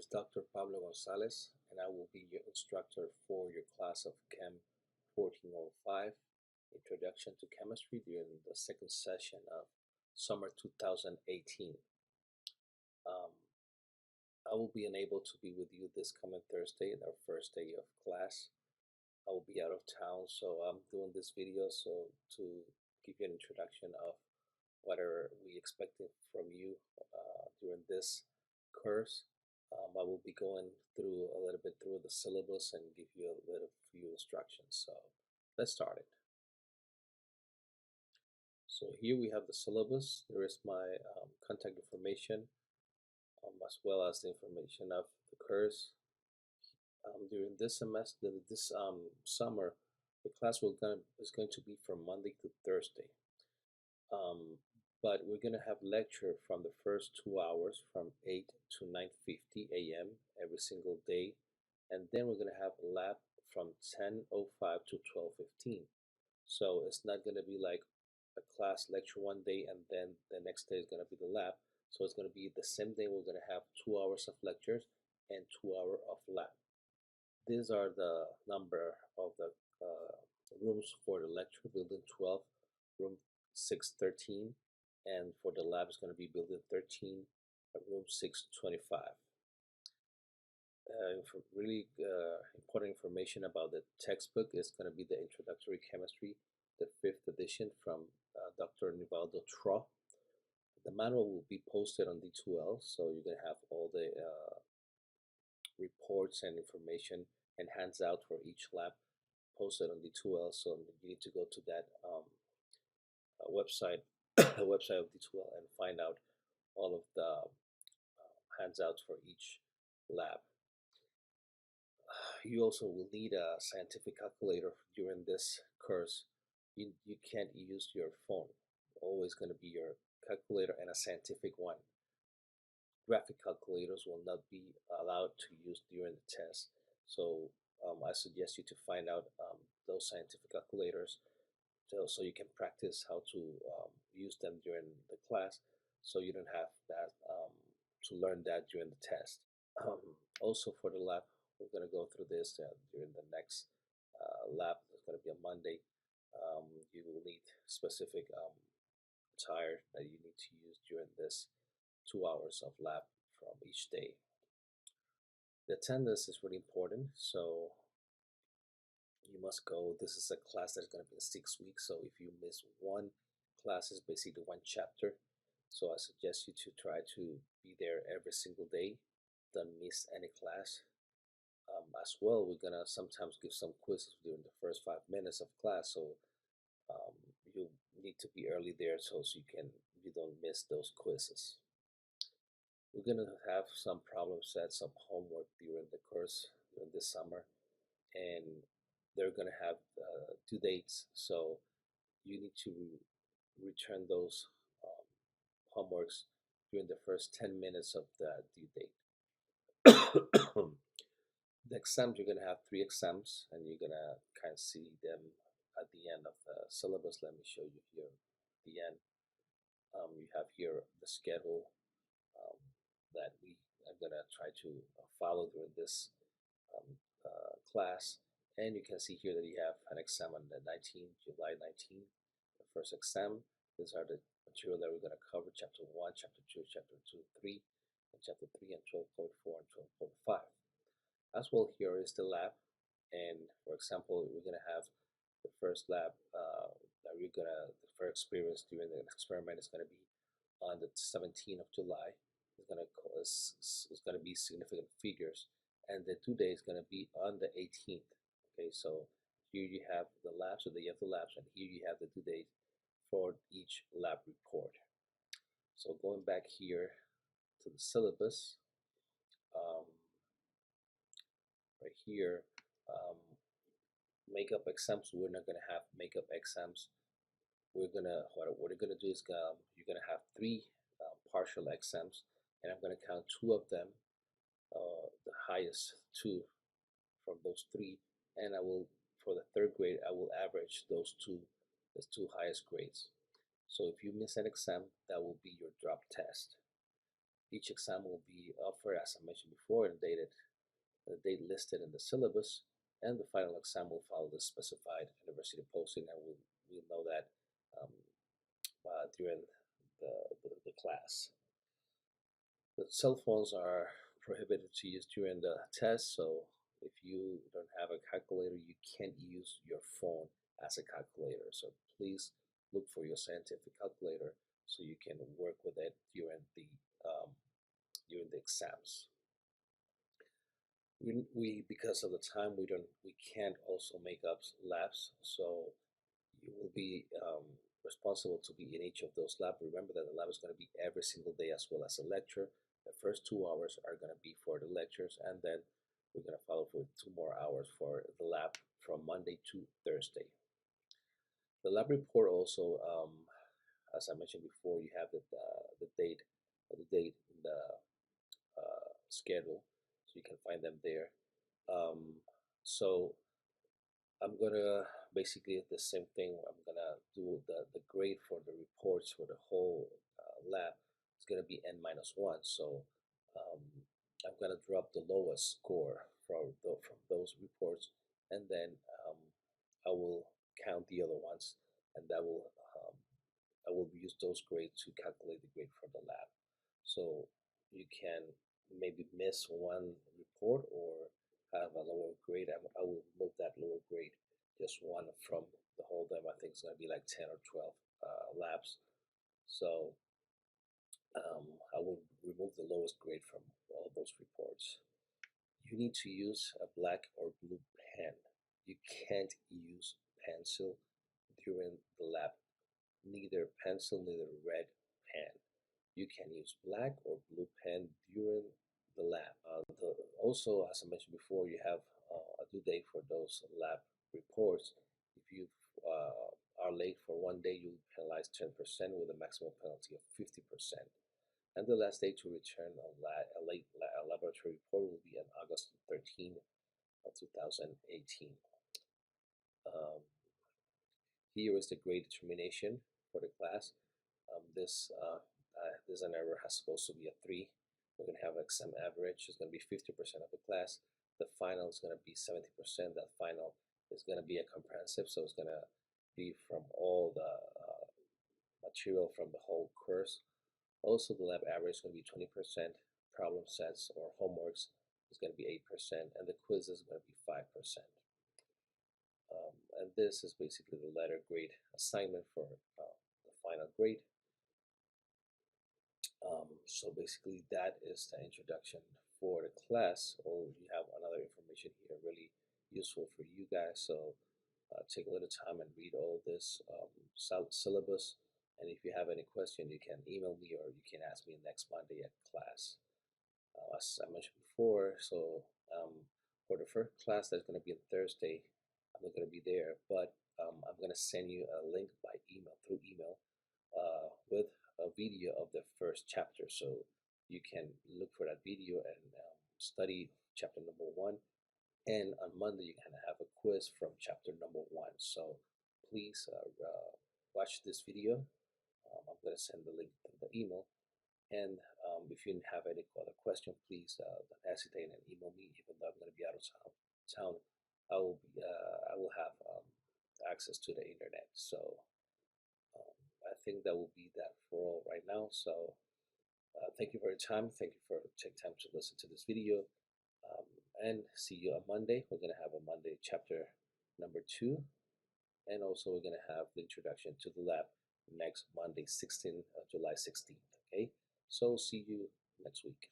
is Dr. Pablo Gonzalez, and I will be your instructor for your class of Chem 1405, Introduction to Chemistry, during the second session of summer 2018. I will be unable to be with you this coming Thursday, our first day of class. I will be out of town, so I'm doing this video to give you an introduction of what are we expecting from you during this course. I will be going through a little bit through the syllabus and give you a little few instructions. So let's start it. So here we have the syllabus. There is my contact information, as well as the information of the course. During this semester, this summer, the class is going to be from Monday to Thursday. But we're going to have lecture from the first 2 hours from 8 to 9:50 a.m. every single day, and then we're going to have a lab from 10:05 to 12:15. So it's not going to be like a class lecture one day and then the next day is going to be the lab. So it's going to be the same day. We're going to have 2 hours of lectures and 2 hours of lab. These are the number of the rooms for the lecture: building 12, room 613, and for the lab is going to be building 13, room 625. Really important information about the textbook is going to be the Introductory Chemistry, the 5th edition from Dr. Nivaldo Tro. The manual will be posted on D2L, so you're going to have all the reports and information and hands out for each lab posted on D2L. So you need to go to that website, the website of D2L, and find out all of the handouts for each lab. You also will need a scientific calculator during this course. You can't use your phone. Always going to be your calculator, and a scientific one. Graphic calculators will not be allowed to use during the test. So I suggest you to find out those scientific calculators so you can practice how to use them during the class, so you don't have that to learn that during the test. Also for the lab, we're going to go through this during the next lab. It's going to be on Monday. You will need specific attire that you need to use during this 2 hours of lab from each day. The attendance is really important, so you must go. This is a class that's going to be in 6 weeks, so if you miss one class, it's basically one chapter. So I suggest you to try to be there every single day. Don't miss any class. As well, we're gonna sometimes give some quizzes during the first 5 minutes of class, so you need to be early there so you don't miss those quizzes. We're gonna have some problem sets, some homework during the course during this summer, and they're gonna have due dates, so you need to return those homeworks during the first 10 minutes of the due date. The exams, you're going to have 3 exams, and you're going to kind of see them at the end of the syllabus. Let me show you here at the end. You have here the schedule that we are going to try to follow during this class. And you can see here that you have an exam on the July 19th, the first exam. These are the material that we're going to cover: chapter 1, chapter 2, chapter 2, 3, and chapter 3 and 12.4 and 12.5. As well, here is the lab, and for example, we're going to have the first lab that the first experience during the experiment is going to be on the 17th of July. It's going to be significant figures, and the due date is going to be on the 18th. Okay, so here you have the labs, so you have the labs, and here you have the due date for each lab report. So going back here to the syllabus. Right here, makeup exams. We're not gonna have makeup exams. What we're gonna do is you're gonna have 3 partial exams, and I'm gonna count 2 of them, the highest 2 from those 3, and for the 3rd grade, I will average those 2 highest grades. So if you miss an exam, that will be your drop test. Each exam will be offered, as I mentioned before, and the date listed in the syllabus, and the final exam will follow the specified university posting, and we'll know that um, during the class. The cell phones are prohibited to use during the test, so if you don't have a calculator, you can't use your phone as a calculator. So please look for your scientific calculator so you can work with it during the exams. We because of the time we can't also make up labs, so you will be responsible to be in each of those labs. Remember that the lab is going to be every single day as well as a lecture. The first 2 hours are going to be for the lectures, and then we're going to follow for 2 more hours for the lab from Monday to Thursday. The lab report also, as I mentioned before, you have the date in the schedule, so you can find them there. So I'm gonna basically the same thing. I'm gonna do the grade for the reports for the whole lab. It's gonna be n-1. So um, I'm gonna drop the lowest score from those reports, and then I will count the other ones, and I will use those grades to calculate the grade for the lab. So you can maybe miss one report or have a lower grade. I will move that lower grade just one from the whole them. I think it's going to be like 10 or 12 labs. So I will remove the lowest grade from all those reports. You need to use a black or blue pen. You can't use pencil during the lab. Neither pencil, neither red pen. You can use black or blue pen during the lab. Also, as I mentioned before, you have a due date for those lab reports. If you are late for one day, you'll be penalized 10% with a maximum penalty of 50%. And the last day to return a late laboratory report will be on August 13 of 2018. Um, Here is the grade determination for the class. This design error has supposed to be a 3. We're going to have exam average. It's going to be 50% of the class. The final is going to be 70%. That final is going to be a comprehensive, so it's going to be from all the material from the whole course. Also, the lab average is going to be 20%. Problem sets or homeworks is going to be 8%, and the quiz is going to be 5%. And this is basically the letter grade assignment for the final grade. So basically that is the introduction for the class. You have another information here really useful for you guys, so take a little time and read all this syllabus, and if you have any question you can email me or you can ask me next Monday at class. As I mentioned before, so for the first class that's going to be on Thursday, I'm not going to be there, but I'm going to send you a link by email, through email, with a video of the first chapter, so you can look for that video and study chapter number 1. And on Monday you're going to have a quiz from chapter number 1. So please watch this video. I'm going to send the link in the email. And if you have any other question, please don't hesitate and email me. Even though I'm going to be out of town, I will have access to the internet. So I think that will be that for all right now. So thank you for your time. Thank you for taking time to listen to this video. And see you on Monday. We're going to have a Monday chapter number 2. And also we're going to have the introduction to the lab next Monday, July 16th. Okay, so see you next week.